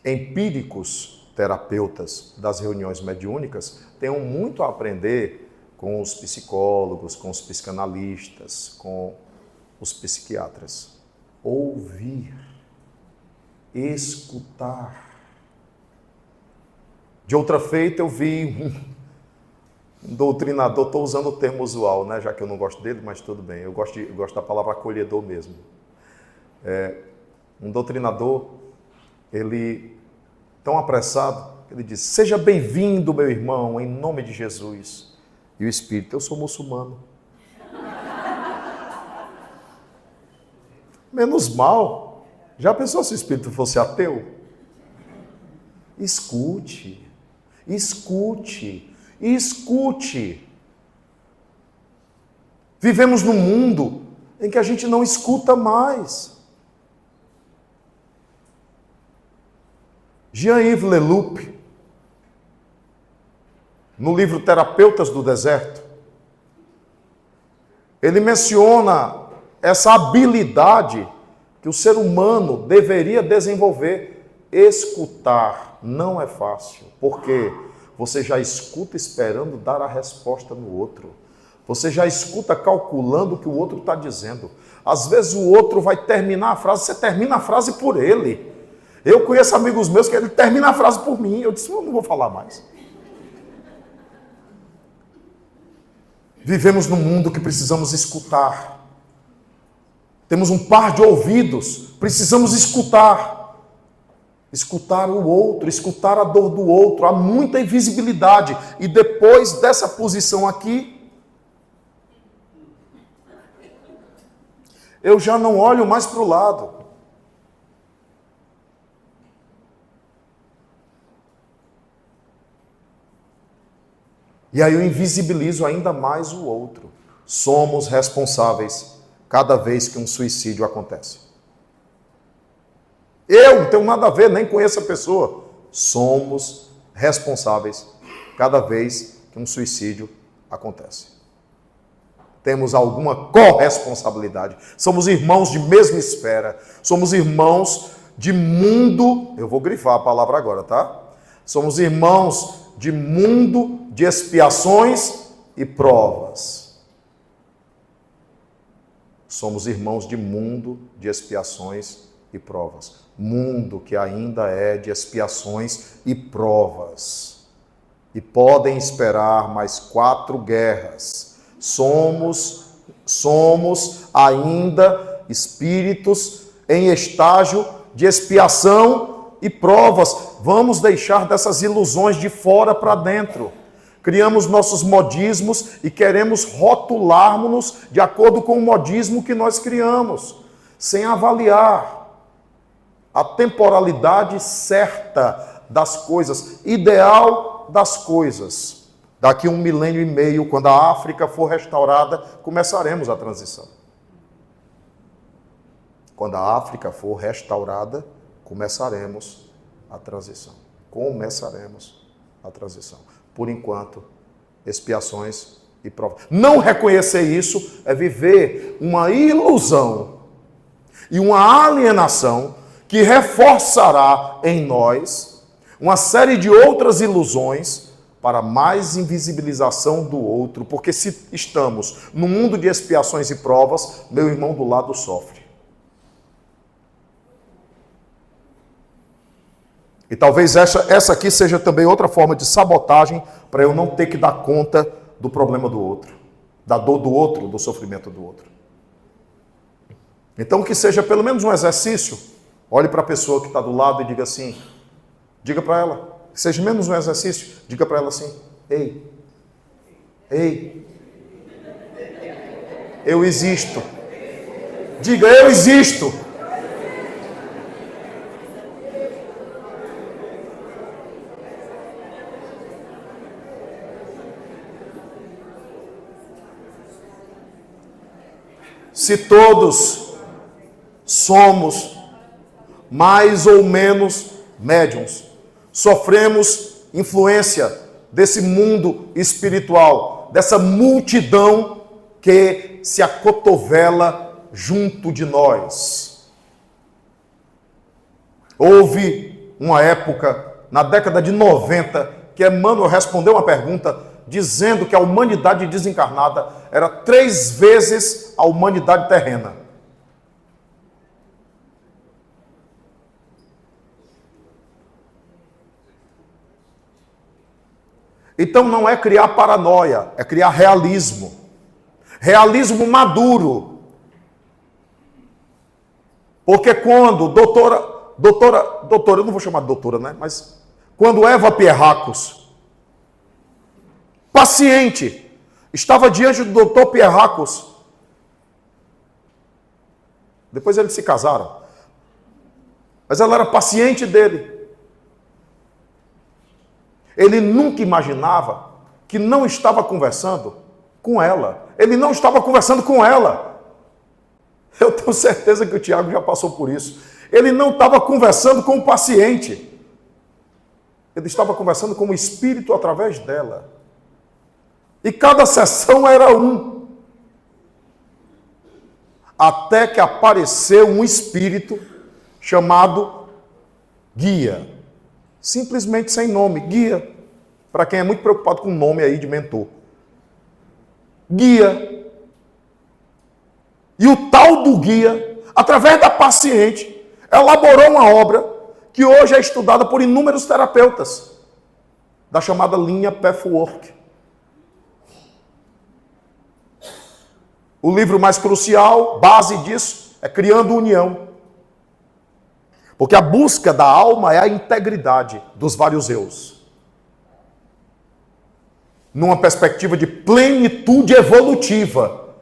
A: empíricos terapeutas das reuniões mediúnicas tenham muito a aprender com os psicólogos, com os psicanalistas, com os psiquiatras. Ouvir, escutar. De outra feita, eu vi um doutrinador, estou usando o termo usual, né? Já que eu não gosto dele, mas tudo bem, eu gosto da palavra acolhedor mesmo. Um doutrinador, ele, tão apressado, ele diz: seja bem-vindo, meu irmão, em nome de Jesus. E o espírito: eu sou muçulmano. Menos mal. Já pensou se o espírito fosse ateu? Escute. Vivemos num mundo em que a gente não escuta mais. Jean-Yves Leloup, no livro Terapeutas do Deserto, ele menciona essa habilidade que o ser humano deveria desenvolver. Escutar não é fácil, porque você já escuta esperando dar a resposta no outro. Você já escuta calculando o que o outro está dizendo. Às vezes o outro vai terminar a frase, você termina a frase por ele. Eu conheço amigos meus que ele termina a frase por mim. Eu disse: eu não vou falar mais. Vivemos num mundo que precisamos escutar. Temos um par de ouvidos, precisamos escutar. Escutar o outro, escutar a dor do outro. Há muita invisibilidade. E depois dessa posição aqui, eu já não olho mais para o lado. E aí eu invisibilizo ainda mais o outro. Somos responsáveis cada vez que um suicídio acontece. Eu não tenho nada a ver, nem conheço a pessoa. Somos responsáveis cada vez que um suicídio acontece. Temos alguma corresponsabilidade. Somos irmãos de mesma esfera. Somos irmãos de mundo. Eu vou grifar a palavra agora, tá? Somos irmãos de mundo de expiações e provas. Somos irmãos de mundo de expiações e provas. Mundo que ainda é de expiações e provas. E podem esperar mais 4 guerras. Somos ainda espíritos em estágio de expiação e provas. Vamos deixar dessas ilusões de fora para dentro. Criamos nossos modismos e queremos rotularmos-nos de acordo com o modismo que nós criamos, sem avaliar a temporalidade certa das coisas, ideal das coisas. Daqui 1,5 milênio, quando a África for restaurada, começaremos a transição. Quando a África for restaurada, começaremos a transição. Começaremos a transição. Por enquanto, expiações e provas. Não reconhecer isso é viver uma ilusão e uma alienação que reforçará em nós uma série de outras ilusões para mais invisibilização do outro, porque se estamos no mundo de expiações e provas, meu irmão do lado sofre. E talvez essa aqui seja também outra forma de sabotagem para eu não ter que dar conta do problema do outro, da dor do outro, do sofrimento do outro. Então que seja pelo menos um exercício. Olhe para a pessoa que está do lado e diga assim, diga para ela, que seja menos um exercício, diga para ela assim, ei, eu existo. Diga, eu existo. Se todos somos mais ou menos médiuns, sofremos influência desse mundo espiritual, dessa multidão que se acotovela junto de nós. Houve uma época, na década de 90, que Emmanuel respondeu uma pergunta dizendo que a humanidade desencarnada era 3 vezes a humanidade terrena. Então não é criar paranoia, é criar realismo. Realismo maduro. Porque quando doutora, eu não vou chamar de doutora, né? Mas quando Eva Pierracos, paciente, estava diante do doutor Pierracos. Depois eles se casaram. Mas ela era paciente dele. Ele nunca imaginava que não estava conversando com ela. Ele não estava conversando com ela. Eu tenho certeza que o Tiago já passou por isso. Ele não estava conversando com o paciente. Ele estava conversando com o espírito através dela. E cada sessão era um. Até que apareceu um espírito chamado Guia. Simplesmente sem nome, Guia. Para quem é muito preocupado com o nome aí de mentor. Guia. E o tal do Guia, através da paciente, elaborou uma obra que hoje é estudada por inúmeros terapeutas, da chamada linha Pathwork. O livro mais crucial, base disso, é Criando União. Porque a busca da alma é a integridade dos vários eus. Numa perspectiva de plenitude evolutiva.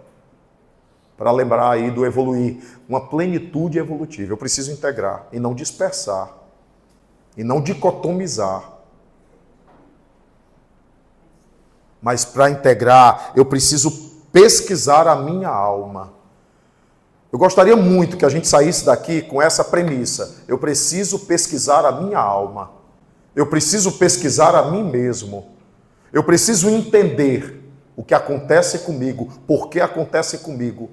A: Para lembrar aí do evoluir. Uma plenitude evolutiva. Eu preciso integrar e não dispersar. E não dicotomizar. Mas para integrar, eu preciso pesquisar a minha alma. Eu gostaria muito que a gente saísse daqui com essa premissa. Eu preciso pesquisar a minha alma. Eu preciso pesquisar a mim mesmo. Eu preciso entender o que acontece comigo, por que acontece comigo.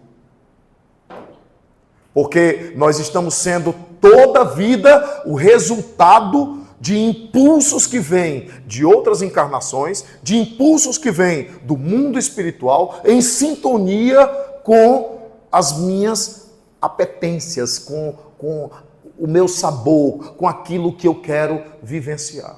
A: Porque nós estamos sendo toda a vida o resultado de impulsos que vêm de outras encarnações, de impulsos que vêm do mundo espiritual, em sintonia com as minhas apetências, com o meu sabor, com aquilo que eu quero vivenciar.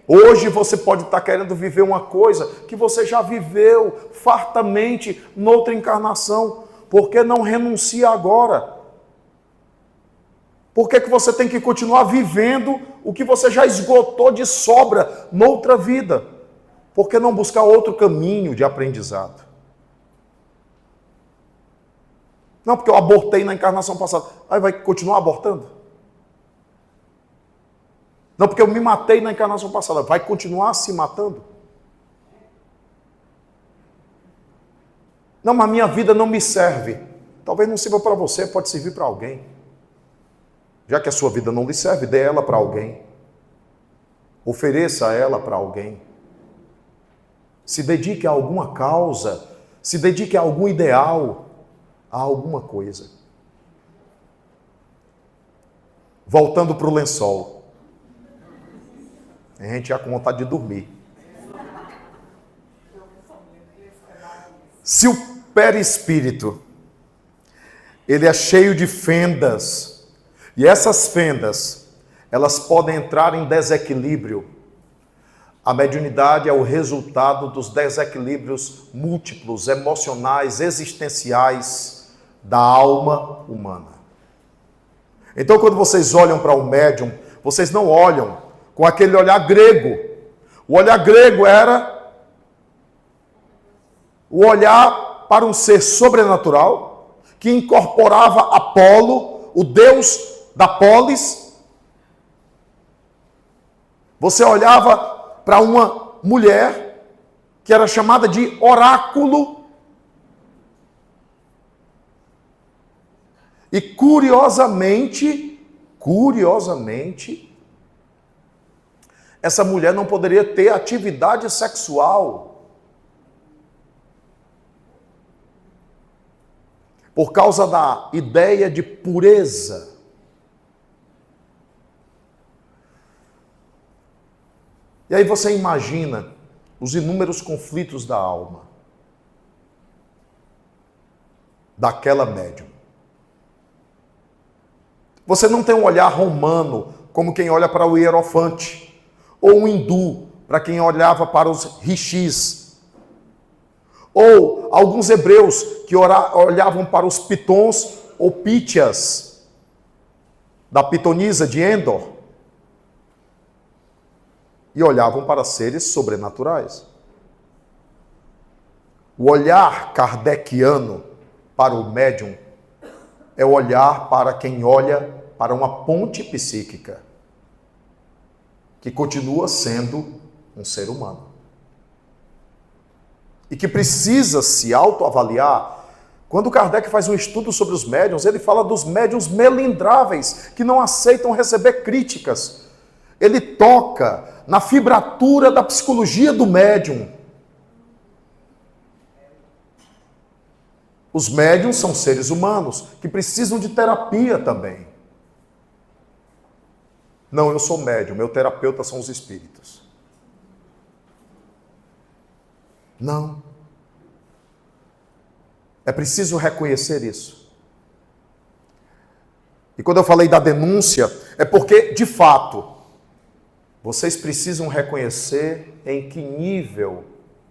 A: Hoje você pode estar querendo viver uma coisa que você já viveu fartamente noutra encarnação. Por que não renuncia agora? Por que você tem que continuar vivendo o que você já esgotou de sobra noutra vida? Por que não buscar outro caminho de aprendizado? Não, porque eu abortei na encarnação passada. Aí vai continuar abortando? Não, porque eu me matei na encarnação passada. Vai continuar se matando? Não, mas minha vida não me serve. Talvez não sirva para você, pode servir para alguém. Já que a sua vida não lhe serve, dê ela para alguém. Ofereça ela para alguém. Se dedique a alguma causa, se dedique a algum ideal, a alguma coisa. Voltando para o lençol. A gente já com vontade de dormir. Se o perispírito, ele é cheio de fendas, e essas fendas, elas podem entrar em desequilíbrio. A mediunidade é o resultado dos desequilíbrios múltiplos, emocionais, existenciais da alma humana. Então, quando vocês olham para um médium, vocês não olham com aquele olhar grego. O olhar grego era o olhar para um ser sobrenatural que incorporava Apolo, o deus da polis. Você olhava para uma mulher que era chamada de oráculo. E curiosamente, essa mulher não poderia ter atividade sexual por causa da ideia de pureza. E aí você imagina os inúmeros conflitos da alma daquela médium. Você não tem um olhar romano, como quem olha para o Hierofante, ou um hindu, para quem olhava para os rishis, ou alguns hebreus que olhavam para os pitons ou pítias da pitonisa de Endor, e olhavam para seres sobrenaturais. O olhar kardeciano para o médium é olhar para quem olha para uma ponte psíquica, que continua sendo um ser humano. E que precisa se autoavaliar. Quando Kardec faz um estudo sobre os médiuns, ele fala dos médiuns melindráveis, que não aceitam receber críticas. Ele toca na fibratura da psicologia do médium. Os médiuns são seres humanos que precisam de terapia também. Não, eu sou médium, meu terapeuta são os espíritos. Não. É preciso reconhecer isso. E quando eu falei da denúncia, é porque, de fato, vocês precisam reconhecer em que nível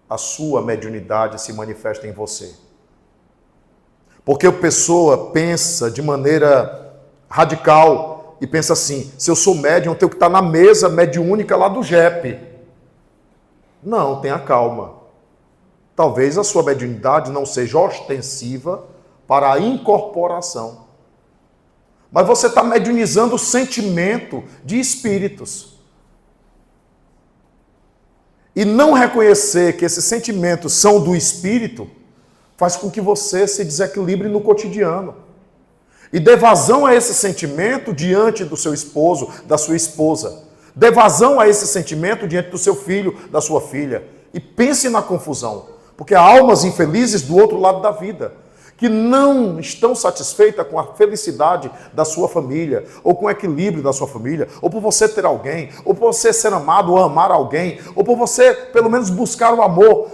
A: a sua mediunidade se manifesta em você. Porque a pessoa pensa de maneira radical e pensa assim: se eu sou médium, eu tenho que estar na mesa mediúnica lá do JEP. Não, tenha calma. Talvez a sua mediunidade não seja ostensiva para a incorporação. Mas você está mediunizando o sentimento de espíritos. E não reconhecer que esses sentimentos são do espírito faz com que você se desequilibre no cotidiano. E dê vazão a esse sentimento diante do seu esposo, da sua esposa. Dê vazão a esse sentimento diante do seu filho, da sua filha. E pense na confusão. Porque há almas infelizes do outro lado da vida, que não estão satisfeitas com a felicidade da sua família, ou com o equilíbrio da sua família, ou por você ter alguém, ou por você ser amado ou amar alguém, ou por você, pelo menos, buscar o amor.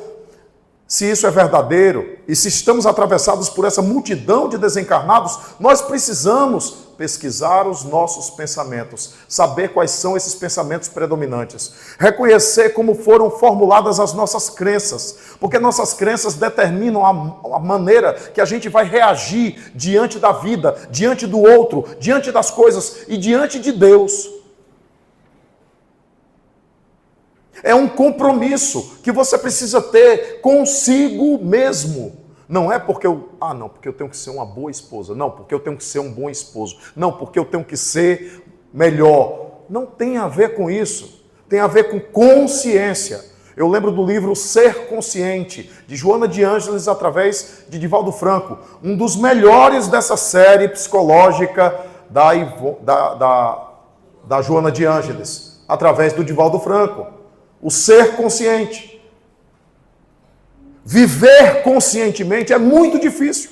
A: Se isso é verdadeiro, e se estamos atravessados por essa multidão de desencarnados, nós precisamos pesquisar os nossos pensamentos, saber quais são esses pensamentos predominantes, reconhecer como foram formuladas as nossas crenças, porque nossas crenças determinam a maneira que a gente vai reagir diante da vida, diante do outro, diante das coisas e diante de Deus. É um compromisso que você precisa ter consigo mesmo. Não é porque porque eu tenho que ser uma boa esposa. Não, porque eu tenho que ser um bom esposo. Não, porque eu tenho que ser melhor. Não tem a ver com isso. Tem a ver com consciência. Eu lembro do livro Ser Consciente, de Joana de Ângeles, através de Divaldo Franco. Um dos melhores dessa série psicológica da Joana de Ângeles, através do Divaldo Franco. O ser consciente. Viver conscientemente é muito difícil.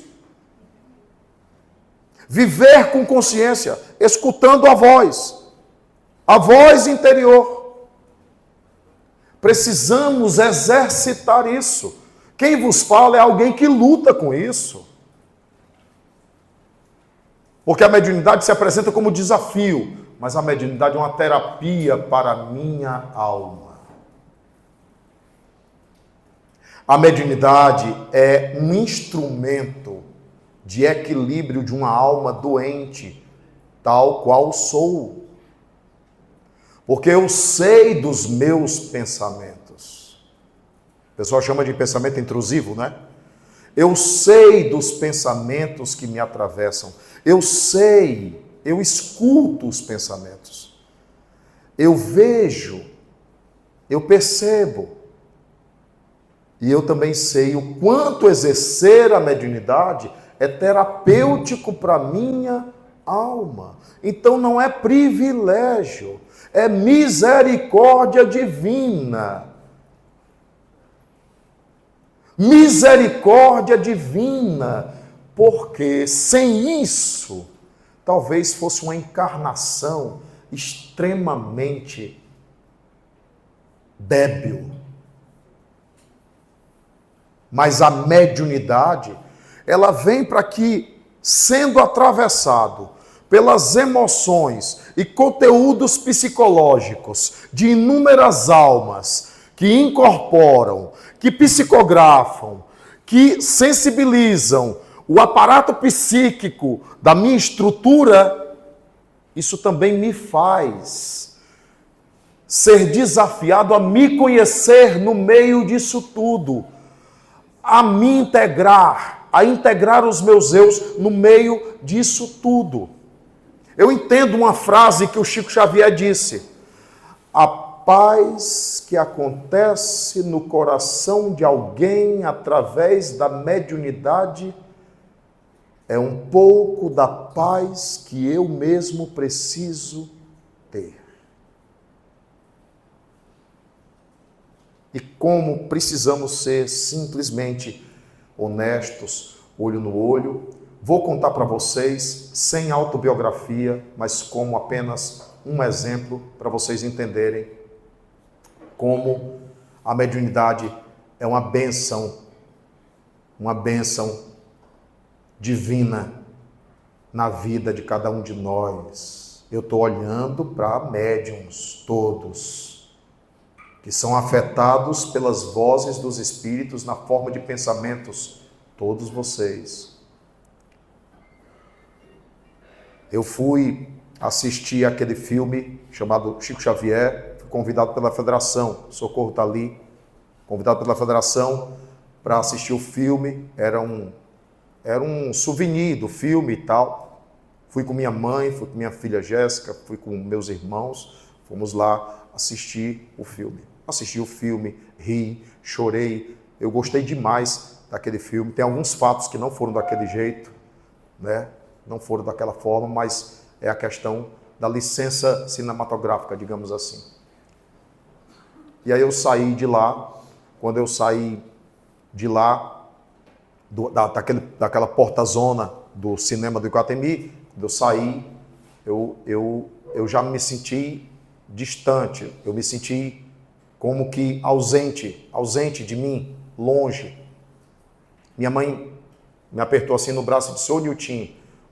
A: Viver com consciência, escutando a voz interior. Precisamos exercitar isso. Quem vos fala é alguém que luta com isso. Porque a mediunidade se apresenta como desafio, mas a mediunidade é uma terapia para a minha alma. A mediunidade é um instrumento de equilíbrio de uma alma doente, tal qual sou. Porque eu sei dos meus pensamentos. O pessoal chama de pensamento intrusivo, né? Eu sei dos pensamentos que me atravessam. Eu sei, eu escuto os pensamentos. Eu vejo, eu percebo. E eu também sei o quanto exercer a mediunidade é terapêutico para a minha alma. Então não é privilégio, é misericórdia divina. Misericórdia divina, porque sem isso, talvez fosse uma encarnação extremamente débil. Mas a mediunidade, ela vem para que, sendo atravessado pelas emoções e conteúdos psicológicos de inúmeras almas que incorporam, que psicografam, que sensibilizam o aparato psíquico da minha estrutura, isso também me faz ser desafiado a me conhecer no meio disso tudo, a me integrar, a integrar os meus eus no meio disso tudo. Eu entendo uma frase que o Chico Xavier disse: a paz que acontece no coração de alguém através da mediunidade é um pouco da paz que eu mesmo preciso ter. E como precisamos ser simplesmente honestos, olho no olho, vou contar para vocês, sem autobiografia, mas como apenas um exemplo para vocês entenderem como a mediunidade é uma bênção divina na vida de cada um de nós. Eu estou olhando para médiuns todos, que são afetados pelas vozes dos espíritos na forma de pensamentos, todos vocês. Eu fui assistir aquele filme chamado Chico Xavier, fui convidado pela Federação, Socorro está ali, convidado pela Federação para assistir o filme, era um souvenir do filme e tal. Fui com minha mãe, fui com minha filha Jéssica, fui com meus irmãos, fomos lá assistir o filme. Assisti o filme, ri, chorei, eu gostei demais daquele filme. Tem alguns fatos que não foram daquele jeito, né? Não foram daquela forma, mas é a questão da licença cinematográfica, digamos assim. E aí eu saí de lá, quando eu saí de lá, daquela porta-zona do cinema do Iguatemi, quando eu saí, eu já me senti distante, eu me senti como que ausente de mim, longe. Minha mãe me apertou assim no braço e disse: ô Nilton,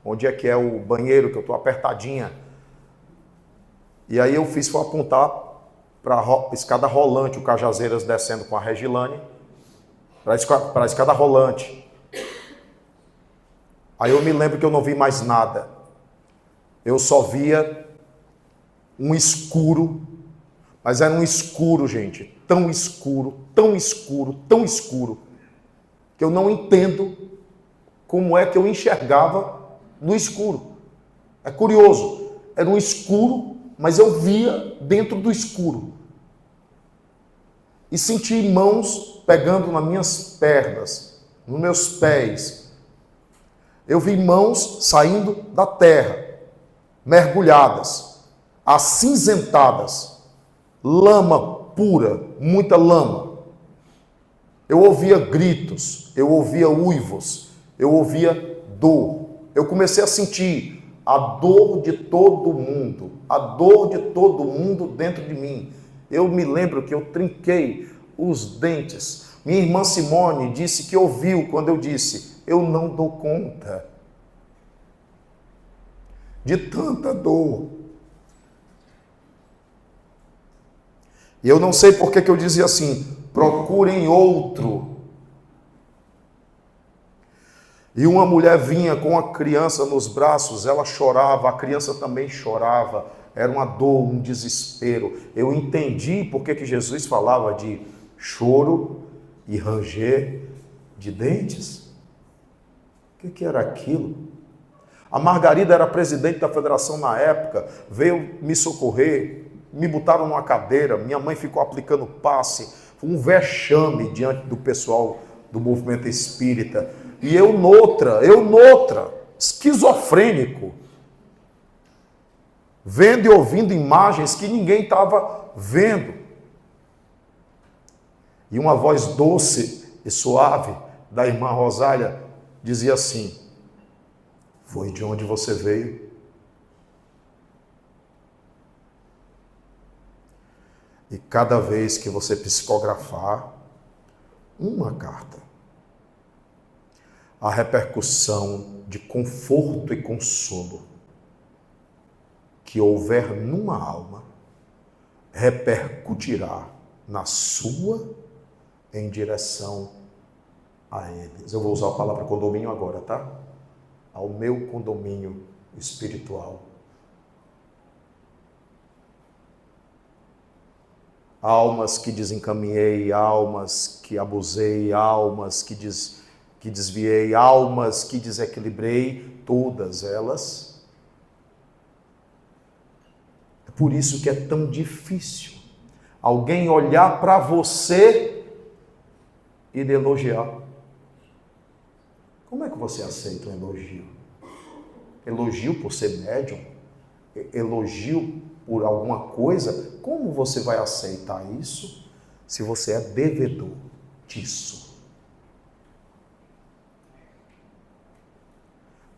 A: onde é que é o banheiro, que eu estou apertadinha. E aí eu foi apontar para a escada rolante, o Cajazeiras descendo com a Regilane, para a escada rolante. Aí eu me lembro que eu não vi mais nada. Eu só via um escuro, mas era um escuro, gente, tão escuro, tão escuro, tão escuro, que eu não entendo como é que eu enxergava no escuro. É curioso, era um escuro, mas eu via dentro do escuro. E senti mãos pegando nas minhas pernas, nos meus pés. Eu vi mãos saindo da terra, mergulhadas, acinzentadas, lama pura, muita lama. Eu ouvia gritos, eu ouvia uivos, eu ouvia dor. Eu comecei a sentir a dor de todo mundo, a dor de todo mundo dentro de mim. Eu me lembro que eu trinquei os dentes. Minha irmã Simone disse que ouviu quando eu disse: eu não dou conta de tanta dor. E eu não sei por que eu dizia assim: procurem outro. E uma mulher vinha com a criança nos braços, ela chorava, a criança também chorava, era uma dor, um desespero. Eu entendi por que Jesus falava de choro e ranger de dentes. O que era aquilo? A Margarida era presidente da federação na época, veio me socorrer, me botaram numa cadeira, minha mãe ficou aplicando passe, foi um vexame diante do pessoal do movimento espírita. E eu noutra, esquizofrênico, vendo e ouvindo imagens que ninguém estava vendo. E uma voz doce e suave da irmã Rosália dizia assim: foi de onde você veio? E cada vez que você psicografar uma carta, a repercussão de conforto e consolo que houver numa alma repercutirá na sua em direção a eles. Eu vou usar a palavra condomínio agora, tá? Ao meu condomínio espiritual. Almas que desencaminhei, almas que abusei, almas que desviei, almas que desequilibrei, todas elas. É por isso que é tão difícil alguém olhar para você e lhe elogiar. Como é que você aceita um elogio? Elogio por ser médium? Elogio por alguma coisa? Como você vai aceitar isso se você é devedor disso?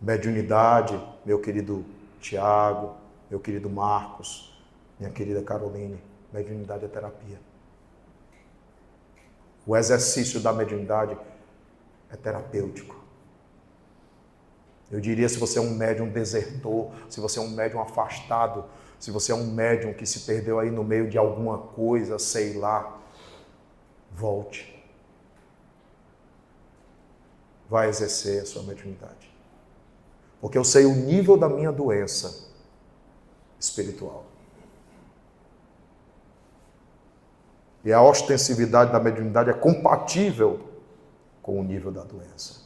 A: Mediunidade, meu querido Tiago, meu querido Marcos, minha querida Caroline, mediunidade é terapia. O exercício da mediunidade é terapêutico. Eu diria, se você é um médium desertor, se você é um médium afastado, se você é um médium que se perdeu aí no meio de alguma coisa, sei lá, volte. Vai exercer a sua mediunidade. Porque eu sei o nível da minha doença espiritual. E a ostensividade da mediunidade é compatível com o nível da doença.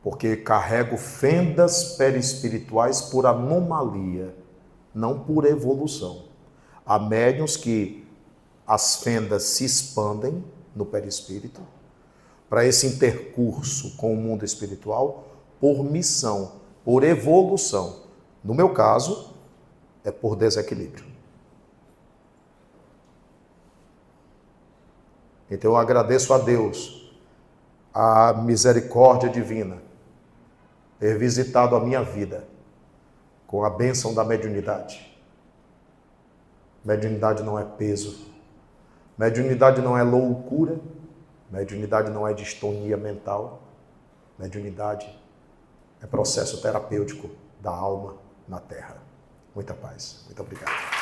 A: Porque carrego fendas perispirituais por anomalia, não por evolução. Há médiuns que as fendas se expandem no perispírito para esse intercurso com o mundo espiritual por missão, por evolução. No meu caso, é por desequilíbrio. Então eu agradeço a Deus, a misericórdia divina, ter visitado a minha vida com a bênção da mediunidade. Mediunidade não é peso, mediunidade não é loucura, mediunidade não é distonia mental, mediunidade é processo terapêutico da alma na Terra. Muita paz. Muito obrigado.